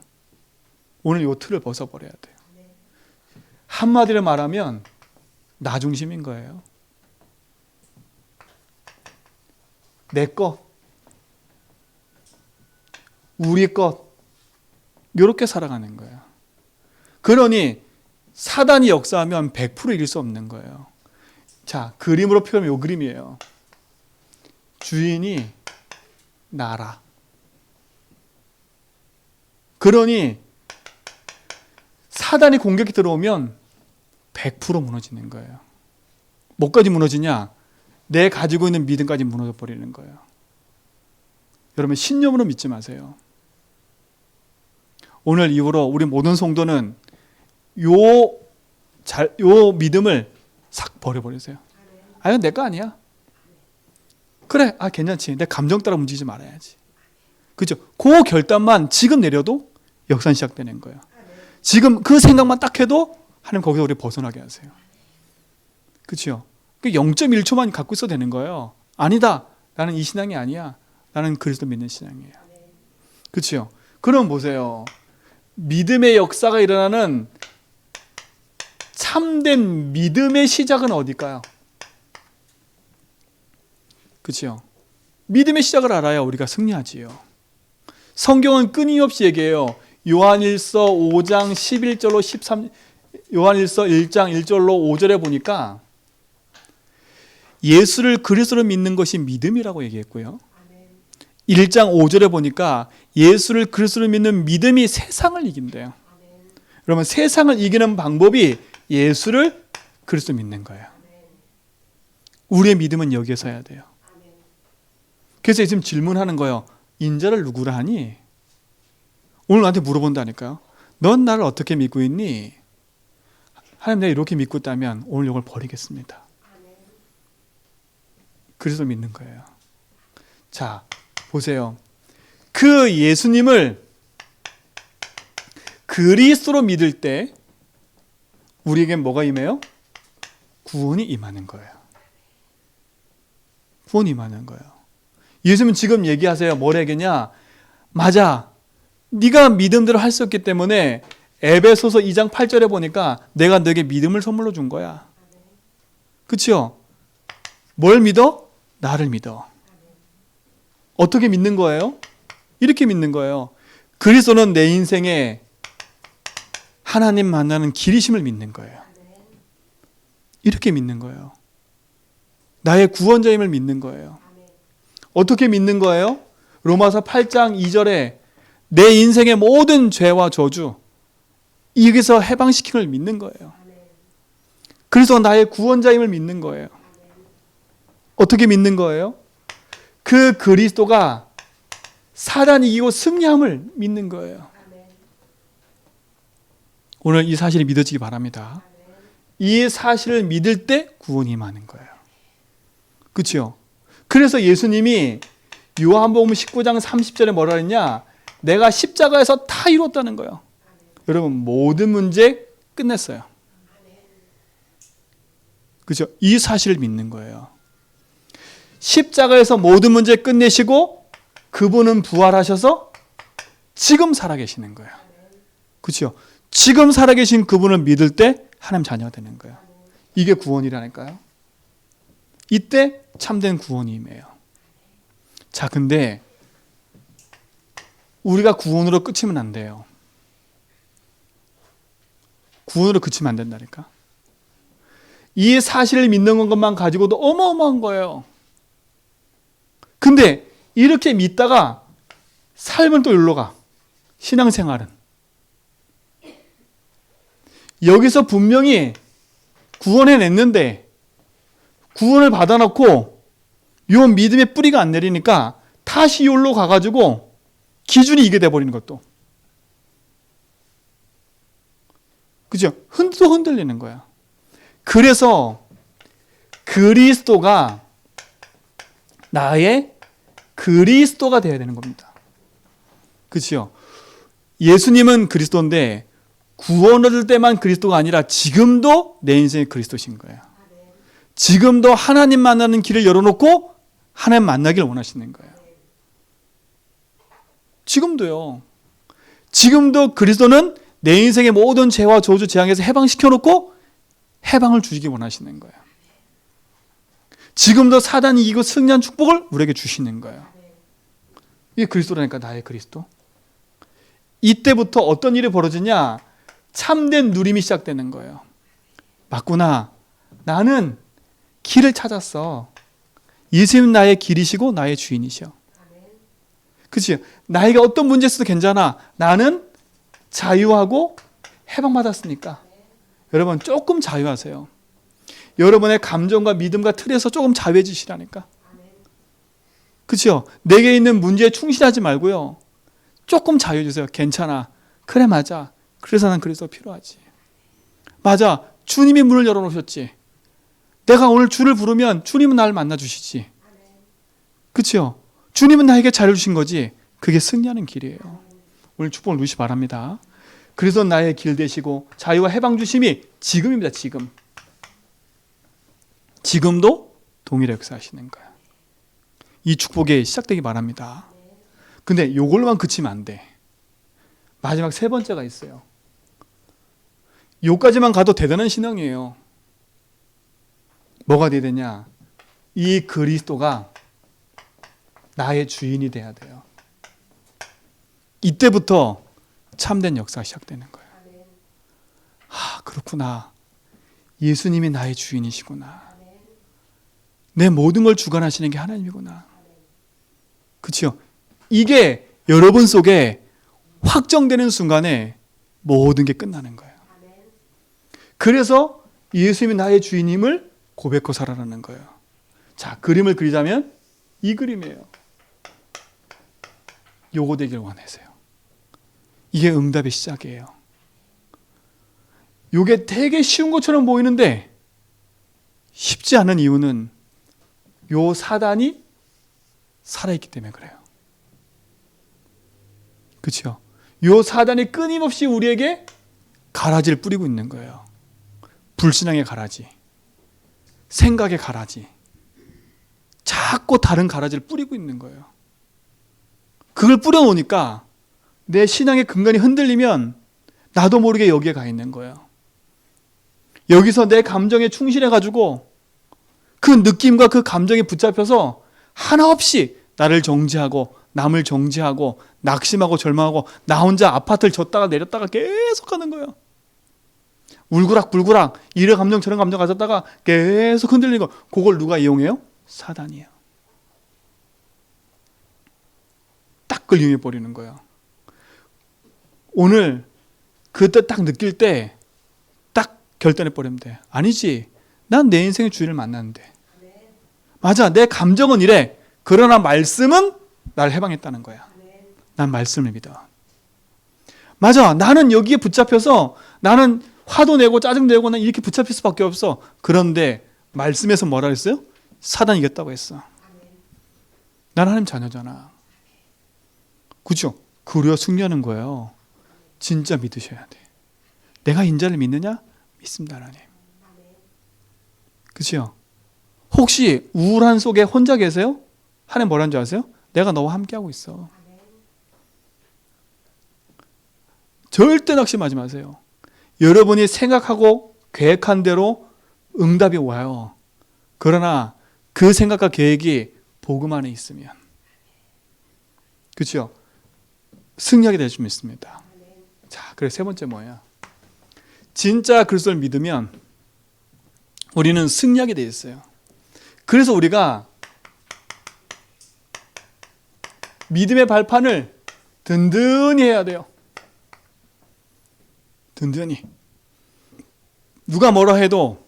오늘 이 틀을 벗어버려야 돼요. 한마디로 말하면 나 중심인 거예요. 내 것, 우리 것, 이렇게 살아가는 거예요. 그러니 사단이 역사하면 100% 이길 수 없는 거예요. 자, 그림으로 표현하면 이 그림이에요. 주인이 나라. 그러니 사단이 공격이 들어오면 100% 무너지는 거예요. 뭐까지 무너지냐? 내 가지고 있는 믿음까지 무너져 버리는 거예요. 여러분, 신념으로 믿지 마세요. 오늘 이후로 우리 모든 성도는 요 믿음을 싹 버려버리세요. 아, 이건 내 거 아니야. 그래, 괜찮지. 내 감정 따라 움직이지 말아야지. 그죠? 그 결단만 지금 내려도 역사는 시작되는 거예요. 지금 그 생각만 딱 해도 하나님 거기서 우리 벗어나게 하세요. 그렇죠? 0.1초만 갖고 있어도 되는 거예요. 아니다. 나는 이 신앙이 아니야. 나는 그리스도 믿는 신앙이에요. 그렇죠? 그럼 보세요. 믿음의 역사가 일어나는 참된 믿음의 시작은 어딜까요? 그렇죠? 믿음의 시작을 알아야 우리가 승리하지요. 성경은 끊임없이 얘기해요. 요한일서 5장 11절로 13, 요한일서 1장 1절로 5절에 보니까 예수를 그리스도로 믿는 것이 믿음이라고 얘기했고요. 1장 5절에 보니까 예수를 그리스도로 믿는 믿음이 세상을 이긴대요. 그러면 세상을 이기는 방법이 예수를 그리스도 믿는 거예요. 우리의 믿음은 여기에서 해야 돼요. 그래서 지금 질문하는 거예요. 인자를 누구라 하니? 오늘 나한테 물어본다니까요. 넌 나를 어떻게 믿고 있니? 하나님, 내가 이렇게 믿고 있다면 오늘 이걸 버리겠습니다. 그래서 믿는 거예요. 자, 보세요. 그 예수님을 그리스도로 믿을 때 우리에겐 뭐가 임해요? 구원이 임하는 거예요. 구원이 임하는 거예요. 예수님은 지금 얘기하세요. 뭐라 얘기냐? 맞아. 네가 믿음대로 할 수 없기 때문에 에베소서 2장 8절에 보니까 내가 너에게 믿음을 선물로 준 거야. 그렇죠? 뭘 믿어? 나를 믿어. 어떻게 믿는 거예요? 이렇게 믿는 거예요. 그리스도는 내 인생에 하나님 만나는 길이심을 믿는 거예요. 이렇게 믿는 거예요. 나의 구원자임을 믿는 거예요. 어떻게 믿는 거예요? 로마서 8장 2절에 내 인생의 모든 죄와 저주 여기서 해방시킴을 믿는 거예요. 그래서 나의 구원자임을 믿는 거예요. 어떻게 믿는 거예요? 그 그리스도가 사단이 이기고 승리함을 믿는 거예요. 오늘 이 사실이 믿어지기 바랍니다. 이 사실을 믿을 때 구원이 임하는 거예요. 그렇죠? 그래서 예수님이 요한복음 19장 30절에 뭐라 했냐? 내가 십자가에서 다 이뤘다는 거예요. 여러분, 모든 문제 끝냈어요. 그렇죠? 이 사실을 믿는 거예요. 십자가에서 모든 문제 끝내시고 그분은 부활하셔서 지금 살아계시는 거예요. 그렇죠? 지금 살아계신 그분을 믿을 때 하나님 자녀가 되는 거예요. 이게 구원이라니까요. 이때 참된 구원이 임해요. 자, 근데 우리가 구원으로 끝이면 안 돼요. 구원으로 그치면 안 된다니까. 이 사실을 믿는 것만 가지고도 어마어마한 거예요. 근데 이렇게 믿다가 삶은 또 일로 가. 신앙생활은. 여기서 분명히 구원해냈는데 구원을 받아놓고 요 믿음의 뿌리가 안 내리니까 다시 여기로 가가지고 기준이 이게 돼버리는 것도. 그죠? 또 흔들리는 거야. 그래서 그리스도가 나의 그리스도가 되어야 되는 겁니다. 그렇죠? 예수님은 그리스도인데 구원 얻을 때만 그리스도가 아니라 지금도 내 인생의 그리스도신 거예요. 지금도 하나님 만나는 길을 열어놓고 하나님 만나기를 원하시는 거예요. 지금도요. 지금도 그리스도는 내 인생의 모든 죄와 저주 재앙에서 해방시켜놓고 해방을 주시기 원하시는 거예요. 지금도 사단이 이기고 승리한 축복을 우리에게 주시는 거예요. 이게 그리스도라니까, 나의 그리스도. 이때부터 어떤 일이 벌어지냐? 참된 누림이 시작되는 거예요. 맞구나. 나는 길을 찾았어. 예수님 나의 길이시고 나의 주인이셔. 그치? 나에게 어떤 문제 있어도 괜찮아. 나는 자유하고 해방받았으니까. 여러분 조금 자유하세요. 여러분의 감정과 믿음과 틀에서 조금 자유해지시라니까. 그치요? 내게 있는 문제에 충실하지 말고요. 조금 자유해주세요. 괜찮아. 그래 맞아. 그래서 난 그리스도가 필요하지. 맞아. 주님이 문을 열어놓으셨지. 내가 오늘 주를 부르면 주님은 나를 만나주시지. 그치요? 주님은 나에게 자유를 주신 거지. 그게 승리하는 길이에요. 오늘 축복을 누리시 바랍니다. 그래서 나의 길 되시고 자유와 해방 주심이 지금입니다. 지금. 지금도 동일하게 역사하시는 거야. 이 축복이 시작되기 바랍니다. 근데 이걸로만 그치면 안 돼. 마지막 세 번째가 있어요. 요까지만 가도 대단한 신앙이에요. 뭐가 돼야 되냐? 이 그리스도가 나의 주인이 돼야 돼요. 이때부터 참된 역사가 시작되는 거예요. 아, 그렇구나. 예수님이 나의 주인이시구나. 내 모든 걸 주관하시는 게 하나님이구나. 그렇죠? 이게 여러분 속에 확정되는 순간에 모든 게 끝나는 거예요. 그래서 예수님이 나의 주인임을 고백하고 살아가는 거예요. 자, 그림을 그리자면 이 그림이에요. 요거 되길 원하세요. 이게 응답의 시작이에요. 요게 되게 쉬운 것처럼 보이는데 쉽지 않은 이유는 요 사단이 살아있기 때문에 그래요. 그렇죠? 요 사단이 끊임없이 우리에게 가라지를 뿌리고 있는 거예요. 불신앙의 가라지, 생각의 가라지, 자꾸 다른 가라지를 뿌리고 있는 거예요. 그걸 뿌려놓으니까 내 신앙의 근간이 흔들리면 나도 모르게 여기에 가 있는 거예요. 여기서 내 감정에 충실해가지고 그 느낌과 그 감정에 붙잡혀서 하나 없이 나를 정죄하고 남을 정죄하고 낙심하고 절망하고 나 혼자 아파트를 졌다가 내렸다가 계속 하는 거예요. 울그락불그락 이런 감정 저런 감정 가졌다가 계속 흔들리는 거. 그걸 누가 이용해요? 사단이에요. 딱 그걸 이용해 버리는 거예요. 오늘 그때 딱 느낄 때 딱 결단해 버리면 돼. 아니지. 난 내 인생의 주인을 만났는데. 맞아. 내 감정은 이래. 그러나 말씀은 나를 해방했다는 거야. 난 말씀을 믿어. 맞아. 나는 여기에 붙잡혀서 나는 화도 내고 짜증내고 난 이렇게 붙잡힐 수밖에 없어. 그런데 말씀에서 뭐라 했어요? 사단이 이겼다고 했어. 난 하나님 자녀잖아. 그죠? 그리워 승리하는 거예요. 진짜 믿으셔야 돼. 내가 인자를 믿느냐? 믿습니다, 하나님. 그죠? 혹시 우울한 속에 혼자 계세요? 하나님 뭐라는 줄 아세요? 내가 너와 함께하고 있어. 절대 낙심하지 마세요. 여러분이 생각하고 계획한 대로 응답이 와요. 그러나 그 생각과 계획이 복음 안에 있으면 그렇죠? 승리하게 될 수 있습니다. 자, 그래서 세 번째 뭐예요? 진짜 그리스도를 믿으면 우리는 승리하게 되어 있어요. 그래서 우리가 믿음의 발판을 든든히 해야 돼요. 든든히. 누가 뭐라 해도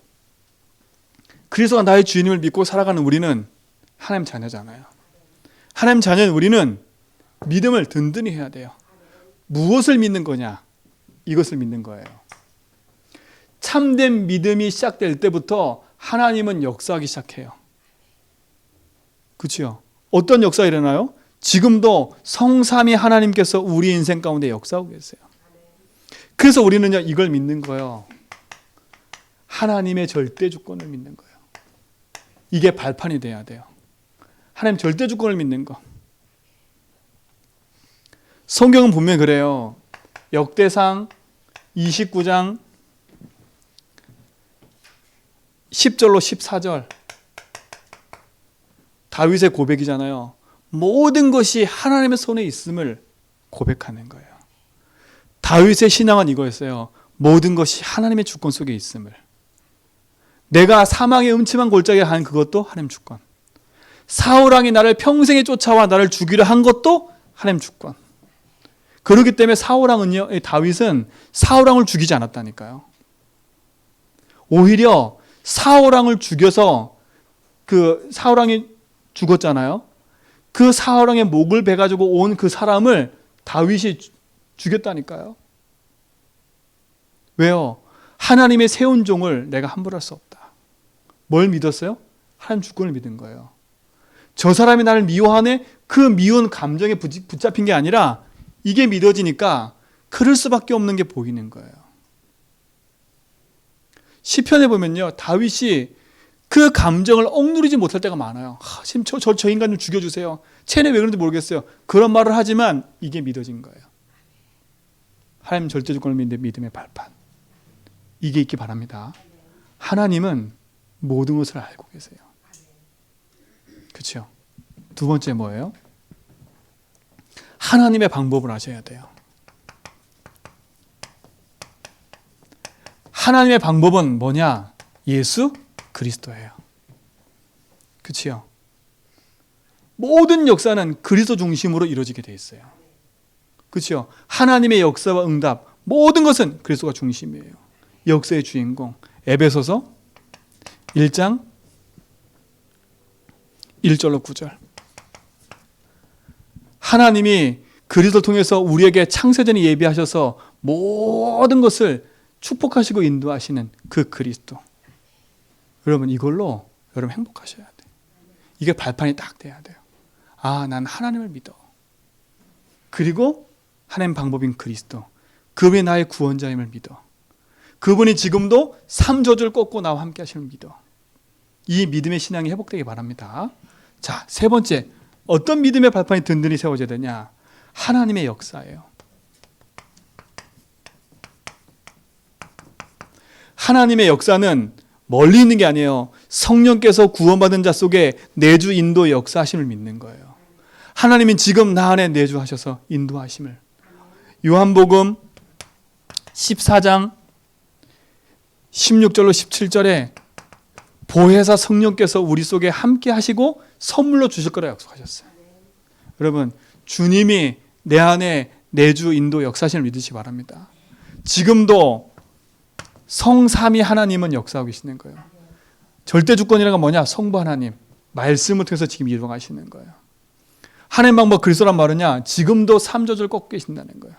그리스도가 나의 주인임을 믿고 살아가는 우리는 하나님 자녀잖아요. 하나님 자녀는 우리는 믿음을 든든히 해야 돼요. 무엇을 믿는 거냐? 이것을 믿는 거예요. 참된 믿음이 시작될 때부터 하나님은 역사하기 시작해요. 그렇죠? 어떤 역사가 일어나요? 지금도 성삼위 하나님께서 우리 인생 가운데 역사하고 계세요. 그래서 우리는요 이걸 믿는 거예요. 하나님의 절대 주권을 믿는 거예요. 이게 발판이 돼야 돼요. 하나님 절대 주권을 믿는 거. 성경은 분명히 그래요. 역대상 29장 10절로 14절 다윗의 고백이잖아요. 모든 것이 하나님의 손에 있음을 고백하는 거예요. 다윗의 신앙은 이거였어요. 모든 것이 하나님의 주권 속에 있음을. 내가 사망의 음침한 골짜기에 간 그것도 하나님 주권. 사울왕이 나를 평생에 쫓아와 나를 죽이려 한 것도 하나님 주권. 그렇기 때문에 사울왕은요, 다윗은 사울왕을 죽이지 않았다니까요. 오히려 사울왕을 죽여서 그 사울왕이 죽었잖아요. 그 사울왕의 목을 베가지고 온 그 사람을 다윗이 죽였다니까요. 왜요? 하나님의 세운 종을 내가 함부로 할 수 없다. 뭘 믿었어요? 하나님 주권을 믿은 거예요. 저 사람이 나를 미워하네? 그 미운 감정에 붙잡힌 게 아니라 이게 믿어지니까 그럴 수밖에 없는 게 보이는 거예요. 시편에 보면요, 다윗이 그 감정을 억누르지 못할 때가 많아요. 지금 저 인간 좀 죽여주세요. 쟤네 왜 그런지 모르겠어요. 그런 말을 하지만 이게 믿어진 거예요. 하나님 절대 주권을 믿는 믿음의 발판. 이게 있기 바랍니다. 하나님은 모든 것을 알고 계세요. 그렇죠? 두 번째 뭐예요? 하나님의 방법을 아셔야 돼요. 하나님의 방법은 뭐냐? 예수 그리스도예요. 그렇죠? 모든 역사는 그리스도 중심으로 이루어지게 돼 있어요. 그렇죠? 하나님의 역사와 응답, 모든 것은 그리스도가 중심이에요. 역사의 주인공. 에베소서 1장 1절로 9절. 하나님이 그리스도를 통해서 우리에게 창세전에 예비하셔서 모든 것을 축복하시고 인도하시는 그 그리스도. 여러분, 이걸로 여러분 행복하셔야 돼요. 이게 발판이 딱 돼야 돼요. 아, 난 하나님을 믿어. 그리고 하나님 방법인 그리스도. 그분이 나의 구원자임을 믿어. 그분이 지금도 삼저주를 꺾고 나와 함께 하시는 믿어. 이 믿음의 신앙이 회복되기 바랍니다. 자, 세 번째, 어떤 믿음의 발판이 든든히 세워져야 되냐? 하나님의 역사예요. 하나님의 역사는 멀리 있는 게 아니에요. 성령께서 구원받은 자 속에 내주 인도 역사하심을 믿는 거예요. 하나님이 지금 나 안에 내주하셔서 인도하심을. 요한복음 14장 16절로 17절에 보혜사 성령께서 우리 속에 함께 하시고 선물로 주실 거라 약속하셨어요. 여러분, 주님이 내 안에 내주 인도 역사하심을 믿으시기 바랍니다. 지금도 성삼위 하나님은 역사하고 계시는 거예요. 절대 주권이라는 건 뭐냐? 성부 하나님, 말씀을 통해서 지금 이루어가시는 거예요. 하나님 방법 그리스도란 말은요, 지금도 삼저주를 꺾고 계신다는 거예요.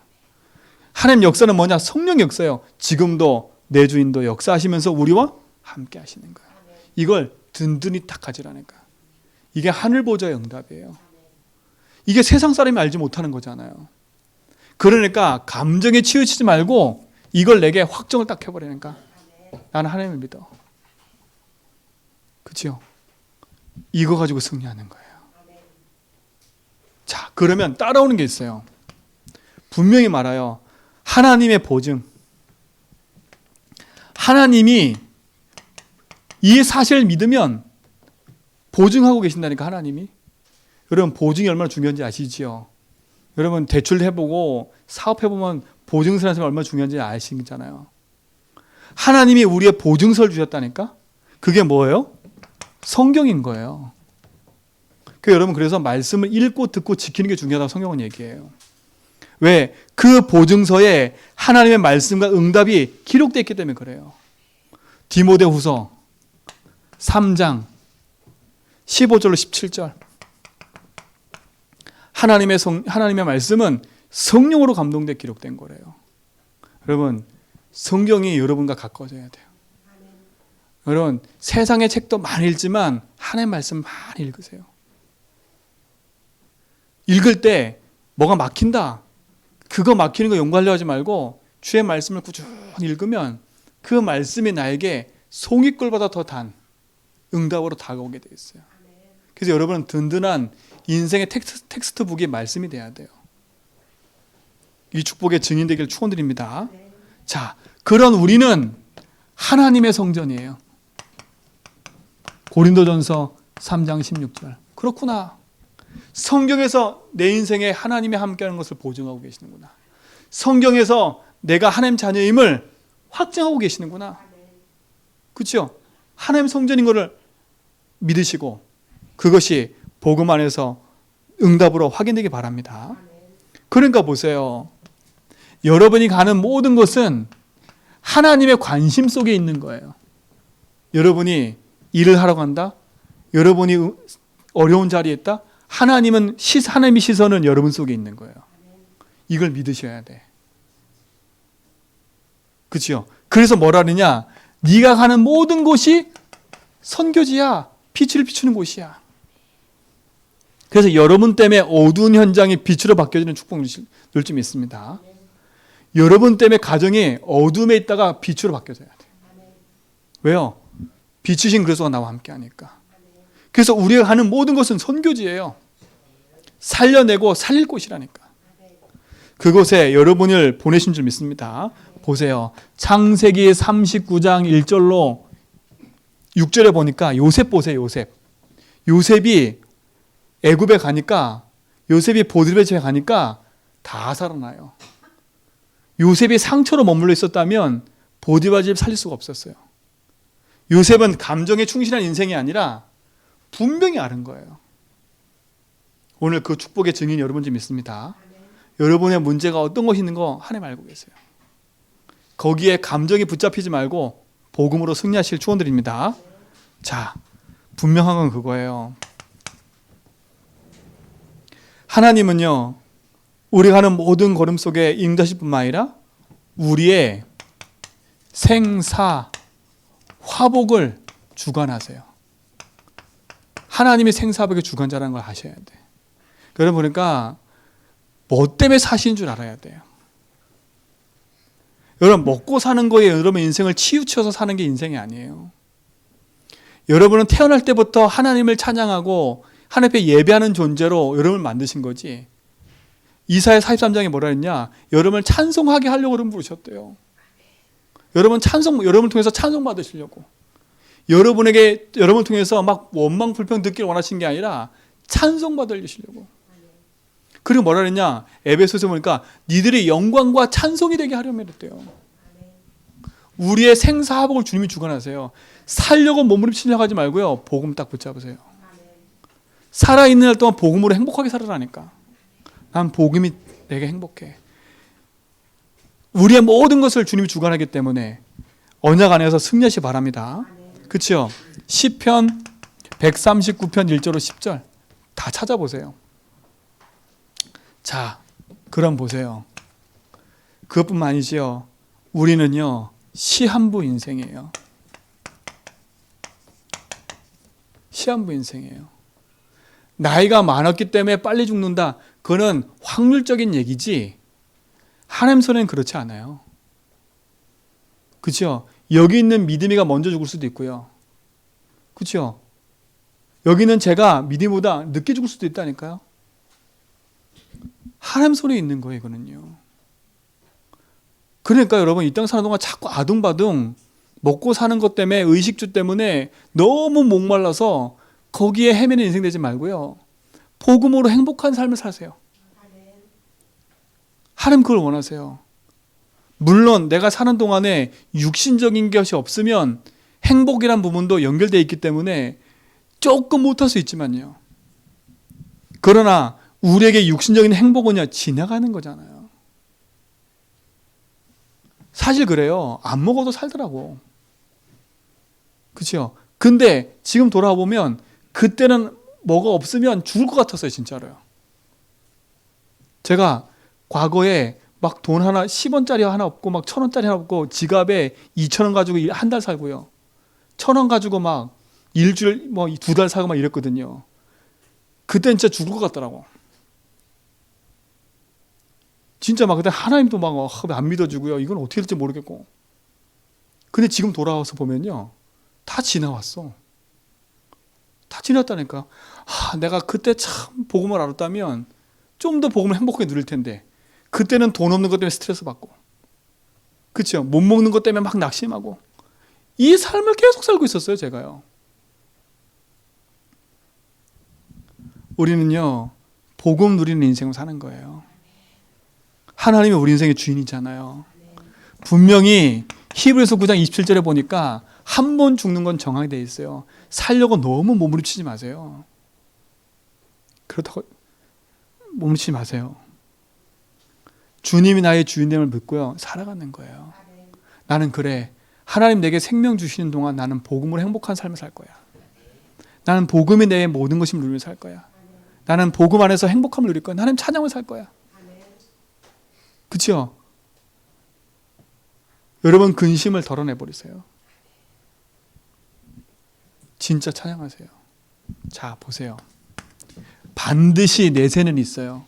하나님 역사는 뭐냐? 성령 역사예요. 지금도 내주 인도 역사하시면서 우리와 함께 하시는 거예요. 이걸 든든히 딱 가지라니까. 이게 하늘 보좌의 응답이에요. 이게 세상 사람이 알지 못하는 거잖아요. 그러니까 감정에 치우치지 말고 이걸 내게 확정을 딱 해버리니까 나는 하나님을 믿어. 그렇죠? 이거 가지고 승리하는 거예요. 자, 그러면 따라오는 게 있어요. 분명히 말해요. 하나님의 보증. 하나님이 이 사실을 믿으면 보증하고 계신다니까, 하나님이. 여러분, 보증이 얼마나 중요한지 아시지요? 여러분, 대출 해보고 사업해보면 보증서라는 얼마나 중요한지 아시잖아요. 하나님이 우리의 보증서를 주셨다니까? 그게 뭐예요? 성경인 거예요. 여러분, 그래서 말씀을 읽고 듣고 지키는 게 중요하다고 성경은 얘기해요. 왜? 그 보증서에 하나님의 말씀과 응답이 기록되어 있기 때문에 그래요. 디모데후서 3장 15절로 17절. 하나님의 말씀은 성령으로 감동돼 기록된 거래요. 여러분, 성경이 여러분과 가까워져야 돼요. 여러분, 세상의 책도 많이 읽지만 하나님의 말씀 많이 읽으세요. 읽을 때 뭐가 막힌다, 그거 막히는 거 연구하려고 하지 말고 주의 말씀을 꾸준히 읽으면 그 말씀이 나에게 송이꿀보다 더 단 응답으로 다가오게 돼 있어요. 그래서 여러분은 든든한 인생의 텍스트북이 말씀이 돼야 돼요. 이 축복의 증인 되기를 축원드립니다. 자, 그런 우리는 하나님의 성전이에요. 고린도전서 3장 16절. 그렇구나. 성경에서 내 인생에 하나님이 함께하는 것을 보증하고 계시는구나. 성경에서 내가 하나님 자녀임을 확증하고 계시는구나. 그렇죠? 하나님 성전인 것을 믿으시고 그것이 복음 안에서 응답으로 확인되기 바랍니다. 그러니까 보세요. 여러분이 가는 모든 것은 하나님의 관심 속에 있는 거예요. 여러분이 일을 하러 간다? 여러분이 어려운 자리에 있다? 하나님의 시선은 여러분 속에 있는 거예요. 이걸 믿으셔야 돼. 그렇죠? 그래서 뭐라 그러냐? 네가 가는 모든 곳이 선교지야. 빛을 비추는 곳이야. 그래서 여러분 때문에 어두운 현장이 빛으로 바뀌어지는 축복을 늘 줄 믿습니다. 여러분 때문에 가정이 어둠에 있다가 빛으로 바뀌어져야 돼. 왜요? 비추신 그리스도가 나와 함께 하니까. 그래서 우리가 가는 모든 것은 선교지예요. 살려내고 살릴 곳이라니까. 그곳에 여러분을 보내신 줄 믿습니다. 보세요. 창세기 39장 1절로 6절에 보니까 요셉 보세요. 요셉이 애굽에 가니까, 요셉이 보디베 집에 가니까 다 살아나요. 요셉이 상처로 머물러 있었다면 보디바 집 살릴 수가 없었어요. 요셉은 감정에 충실한 인생이 아니라 분명히 아는 거예요. 오늘 그 축복의 증인 여러분 좀 믿습니다. 여러분의 문제가 어떤 것이 있는 거 하나님 알고 계세요. 거기에 감정이 붙잡히지 말고 복음으로 승리하실 축원드립니다. 자, 분명한 건 그거예요. 하나님은요, 우리가 하는 모든 걸음 속에 인도하실 뿐만 아니라 우리의 생사, 화복을 주관하세요. 하나님이 생사화복의 주관자라는 걸 아셔야 돼. 여러분 보니까 뭐 때문에 사시는 줄 알아야 돼요. 여러분 먹고 사는 거에 여러분 인생을 치우쳐서 사는 게 인생이 아니에요. 여러분은 태어날 때부터 하나님을 찬양하고 하나님 앞에 예배하는 존재로 여러분을 만드신 거지. 이사야 43장에 뭐라 했냐? 여러분을 찬송하게 하려고 여러분 부르셨대요. 여러분을 통해서 찬송 받으시려고. 여러분을 통해서 막 원망 불평 듣기를 원하신 게 아니라 찬송 받으시려고. 그리고 뭐라 그랬냐? 에베소서 보니까 니들의 영광과 찬송이 되게 하려면 그랬대요. 우리의 생사화복을 주님이 주관하세요. 살려고 몸부림치려고 하지 말고요. 복음 딱 붙잡으세요. 살아있는 날 동안 복음으로 행복하게 살아라니까. 난 복음이 내게 행복해. 우리의 모든 것을 주님이 주관하기 때문에 언약 안에서 승리하시 바랍니다. 그렇죠? 시편 139편 1절로 10절 다 찾아보세요. 자, 그럼 보세요. 그것뿐만 아니죠. 우리는요, 시한부 인생이에요. 시한부 인생이에요. 나이가 많았기 때문에 빨리 죽는다. 그거는 확률적인 얘기지 하나님 손에는 그렇지 않아요. 그렇죠? 여기 있는 믿음이가 먼저 죽을 수도 있고요. 그렇죠? 여기 있는 제가 믿음보다 늦게 죽을 수도 있다니까요. 하나님 손에 있는 거예요, 이거는요. 그러니까 여러분 이 땅 사는 동안 자꾸 아둥바둥 먹고 사는 것 때문에 의식주 때문에 너무 목말라서 거기에 헤매는 인생 되지 말고요. 복음으로 행복한 삶을 사세요. 하나님 그걸 원하세요. 물론 내가 사는 동안에 육신적인 것이 없으면 행복이란 부분도 연결되어 있기 때문에 조금 못할 수 있지만요. 그러나 우리에게 육신적인 행복은요, 지나가는 거잖아요. 사실 그래요. 안 먹어도 살더라고. 그렇죠? 근데 지금 돌아보면 그때는 뭐가 없으면 죽을 것 같았어요, 진짜로요. 제가 과거에 막 돈 하나 10원짜리 하나 없고 막 1,000원짜리 하나 없고 지갑에 2,000원 가지고 한 달 살고요. 1,000원 가지고 막 일주일 뭐 2달 살고 막 이랬거든요. 그때는 진짜 죽을 것 같더라고. 진짜 막 그때 하나님도 막 안 믿어주고요. 이건 어떻게 될지 모르겠고. 근데 지금 돌아와서 보면요. 다 지나왔어. 다 지났다니까. 내가 그때 참 복음을 알았다면 좀 더 복음을 행복하게 누릴 텐데 그때는 돈 없는 것 때문에 스트레스 받고 그렇죠? 못 먹는 것 때문에 막 낙심하고 이 삶을 계속 살고 있었어요, 제가요. 우리는요, 복음 누리는 인생을 사는 거예요. 하나님이 우리 인생의 주인이잖아요. 분명히 히브리서 9장 27절에 보니까 한 번 죽는 건 정하게 돼 있어요. 살려고 너무 몸부림치지 마세요. 그렇다고 몸부림치지 마세요. 주님이 나의 주인됨을 믿고요. 살아가는 거예요. 나는 그래. 하나님 내게 생명 주시는 동안 나는 복음으로 행복한 삶을 살 거야. 나는 복음이 내 모든 것을 누리며 살 거야. 나는 복음 안에서 행복함을 누릴 거야. 나는 찬양을 살 거야. 그렇죠? 여러분 근심을 덜어내버리세요. 진짜 찬양하세요. 자, 보세요. 반드시 내세는 있어요.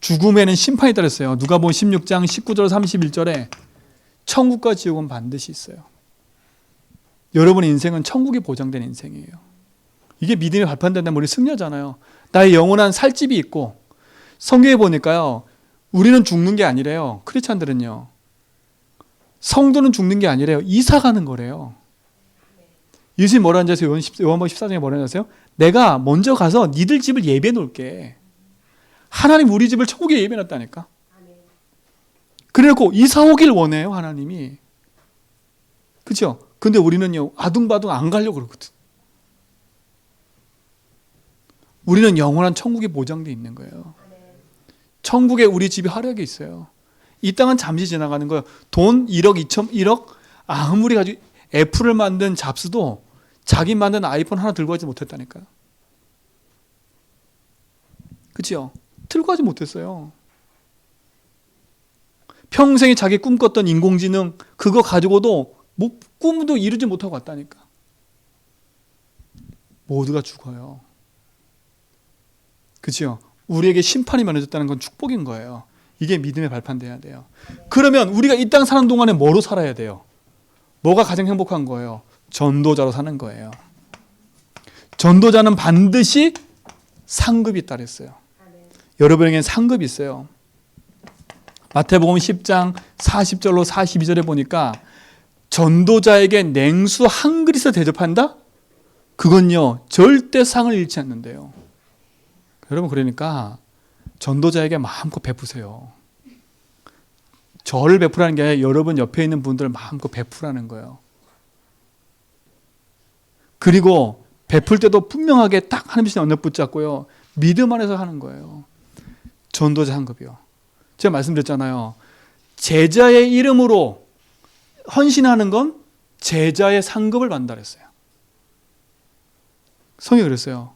죽음에는 심판이 따랐어요. 누가복음 16장 19절 31절에 천국과 지옥은 반드시 있어요. 여러분의 인생은 천국이 보장된 인생이에요. 이게 믿음이 발판된다면 우리 승려잖아요. 나의 영원한 살집이 있고, 성경에 보니까요, 우리는 죽는 게 아니래요. 크리스찬들은요. 성도는 죽는 게 아니래요. 이사 가는 거래요. 예수님이 뭐라 하는지 아세요? 요한복음 14장에 뭐라 하세요? 내가 먼저 가서 니들 집을 예배해 놓을게. 하나님 우리 집을 천국에 예배해 놨다니까. 그래놓고 이사 오길 원해요, 하나님이. 그렇죠? 근데 우리는요, 아둥바둥 안 가려고 그러거든. 우리는 영원한 천국이 보장되어 있는 거예요. 천국에 우리 집이 화려하게 있어요. 이 땅은 잠시 지나가는 거예요. 돈 1억, 1억 아무리 가지고 애플을 만든 잡스도 자기 만든 아이폰 하나 들고 가지 못했다니까요. 그렇죠? 들고 가지 못했어요. 평생에 자기 꿈꿨던 인공지능 그거 가지고도 꿈도 이루지 못하고 왔다니까. 모두가 죽어요. 그렇죠? 우리에게 심판이 면해졌다는 건 축복인 거예요. 이게 믿음의 발판돼야 돼요. 그러면 우리가 이 땅 사는 동안에 뭐로 살아야 돼요? 뭐가 가장 행복한 거예요? 전도자로 사는 거예요. 전도자는 반드시 상급이 있다 그랬어요. 여러분에게는 상급이 있어요. 마태복음 10장 40절로 42절에 보니까 전도자에게 냉수 한 그릇을 대접한다? 그건요 절대 상을 잃지 않는데요. 여러분 그러니까 전도자에게 마음껏 베푸세요. 저를 베푸라는 게 아니라 여러분 옆에 있는 분들 마음껏 베푸라는 거예요. 그리고 베풀 때도 분명하게 딱 하나님께 언약 붙잡고요. 믿음 안에서 하는 거예요. 전도자 상급이요. 제가 말씀드렸잖아요. 제자의 이름으로 헌신하는 건 제자의 상급을 받는다 그랬어요. 성경이 그랬어요.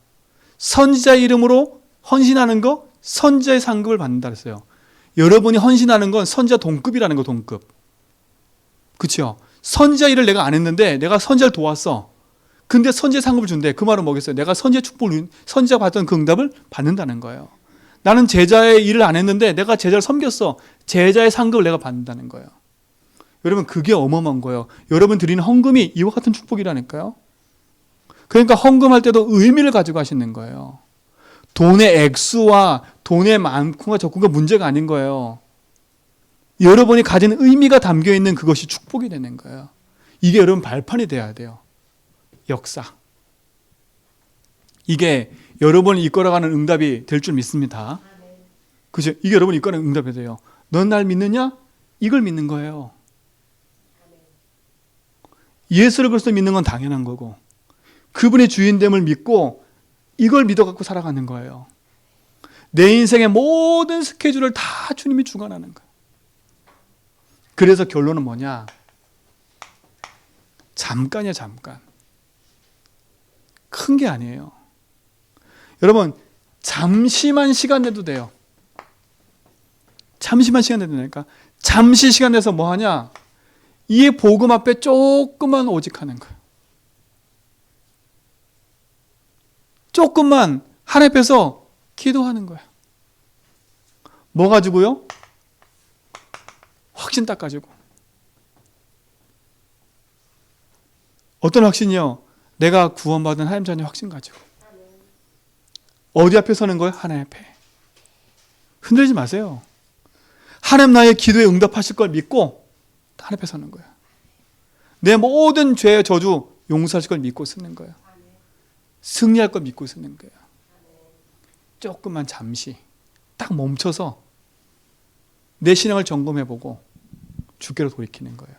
선지자의 이름으로 헌신하는 거 선지자의 상급을 받는다 그랬어요. 여러분이 헌신하는 건 선지자 동급이라는 거, 동급. 그렇죠? 선지자 일을 내가 안 했는데 내가 선지자를 도왔어. 근데 선지자 상급을 준대. 그 말은 뭐겠어요? 내가 선지자 축복을, 선지자가 받던 그 응답을 받는다는 거예요. 나는 제자의 일을 안 했는데 내가 제자를 섬겼어. 제자의 상급을 내가 받는다는 거예요. 여러분 그게 어마어마한 거예요. 여러분 드리는 헌금이 이와 같은 축복이라니까요. 그러니까 헌금할 때도 의미를 가지고 하시는 거예요. 돈의 액수와 돈의 많고가 적고가 문제가 아닌 거예요. 여러분이 가진 의미가 담겨있는 그것이 축복이 되는 거예요. 이게 여러분 발판이 돼야 돼요. 역사. 이게 여러분을 이끌어가는 응답이 될 줄 믿습니다. 그죠? 이게 여러분을 이끌어가는 응답이 돼요. 넌 날 믿느냐? 이걸 믿는 거예요. 예수를 그리스도 믿는 건 당연한 거고 그분의 주인됨을 믿고 이걸 믿어갖고 살아가는 거예요. 내 인생의 모든 스케줄을 다 주님이 주관하는 거예요. 그래서 결론은 뭐냐? 잠깐이야, 잠깐. 큰 게 아니에요. 여러분, 잠시만 시간 내도 돼요. 잠시만 시간 내도 되니까. 잠시 시간 내서 뭐 하냐? 이 복음 앞에 조금만 오직하는 거예요. 조금만 하나님 앞에서 기도하는 거예요. 뭐 가지고요? 확신 딱 가지고. 어떤 확신이요? 내가 구원받은 하나님 자녀의 확신 가지고. 어디 앞에 서는 거예요? 하나님 앞에. 흔들리지 마세요. 하나님 나의 기도에 응답하실 걸 믿고 하나님 앞에 서는 거예요. 내 모든 죄의 저주 용서하실 걸 믿고 서는 거예요. 승리할 걸 믿고 서는 거예요. 조금만 잠시 딱 멈춰서 내 신앙을 점검해보고 주께로 돌이키는 거예요.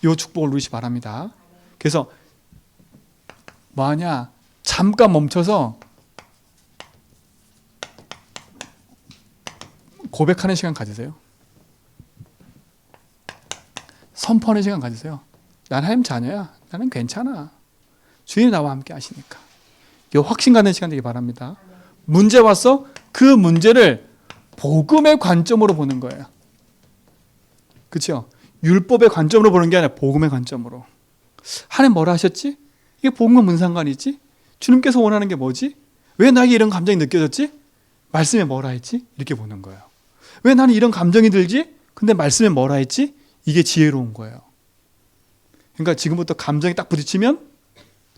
요 축복을 누리시 바랍니다. 그래서 뭐하냐? 잠깐 멈춰서 고백하는 시간 가지세요. 선포하는 시간 가지세요. 난 하나님 자녀야. 나는 괜찮아. 주님이 나와 함께 하시니까. 이 확신 갖는 시간 되기 바랍니다. 문제 왔어? 그 문제를 복음의 관점으로 보는 거예요. 그렇죠? 율법의 관점으로 보는 게 아니라 복음의 관점으로. 하나님 뭐라 하셨지? 이게 복음과 무슨 상관이지? 주님께서 원하는 게 뭐지? 왜 나에게 이런 감정이 느껴졌지? 말씀에 뭐라 했지? 이렇게 보는 거예요. 왜 나는 이런 감정이 들지? 근데 말씀에 뭐라 했지? 이게 지혜로운 거예요. 그러니까 지금부터 감정이 딱 부딪히면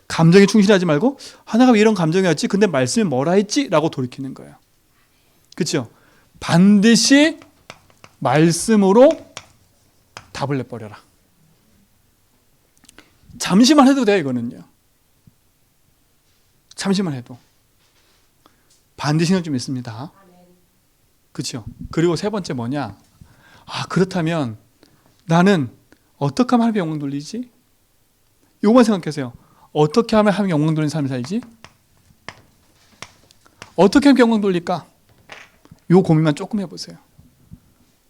감정에 충실하지 말고 하나가 왜 이런 감정이 왔지? 근데 말씀에 뭐라 했지? 라고 돌이키는 거예요. 그렇죠? 반드시 말씀으로 답을 내버려라. 잠시만 해도 돼요, 이거는요. 잠시만 해도. 반드시는 좀 있습니다. 그렇죠? 그리고 세 번째 뭐냐? 그렇다면 나는 어떻게 하면 하나님의 영광 돌리지? 요것만 생각하세요. 어떻게 하면 하나님의 영광 돌리는 삶을 살지? 어떻게 하면 영광 돌릴까? 요 고민만 조금 해보세요.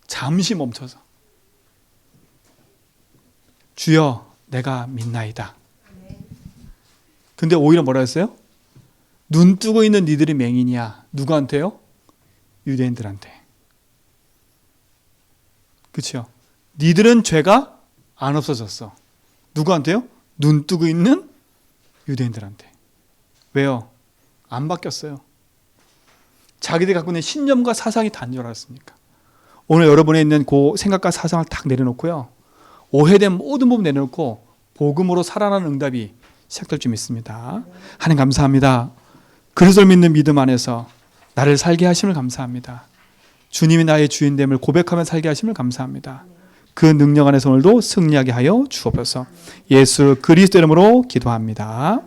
잠시 멈춰서. 주여, 내가 믿나이다. 근데 오히려 뭐라 했어요? 눈 뜨고 있는 니들이 맹인이야. 누구한테요? 유대인들한테. 그렇죠? 니들은 죄가 안 없어졌어. 누구한테요? 눈 뜨고 있는 유대인들한테. 왜요? 안 바뀌었어요. 자기들이 갖고 있는 신념과 사상이 다른 줄 알았습니까? 오늘 여러분에 있는 그 생각과 사상을 딱 내려놓고요. 오해된 모든 부분 내려놓고 복음으로 살아나는 응답이 시작될 줄 믿습니다. 하나님 감사합니다. 그리스도를 믿는 믿음 안에서 나를 살게 하심을 감사합니다. 주님이 나의 주인됨을 고백하며 살게 하심을 감사합니다. 그 능력 안에서 오늘도 승리하게 하여 주옵소서. 예수 그리스도 이름으로 기도합니다.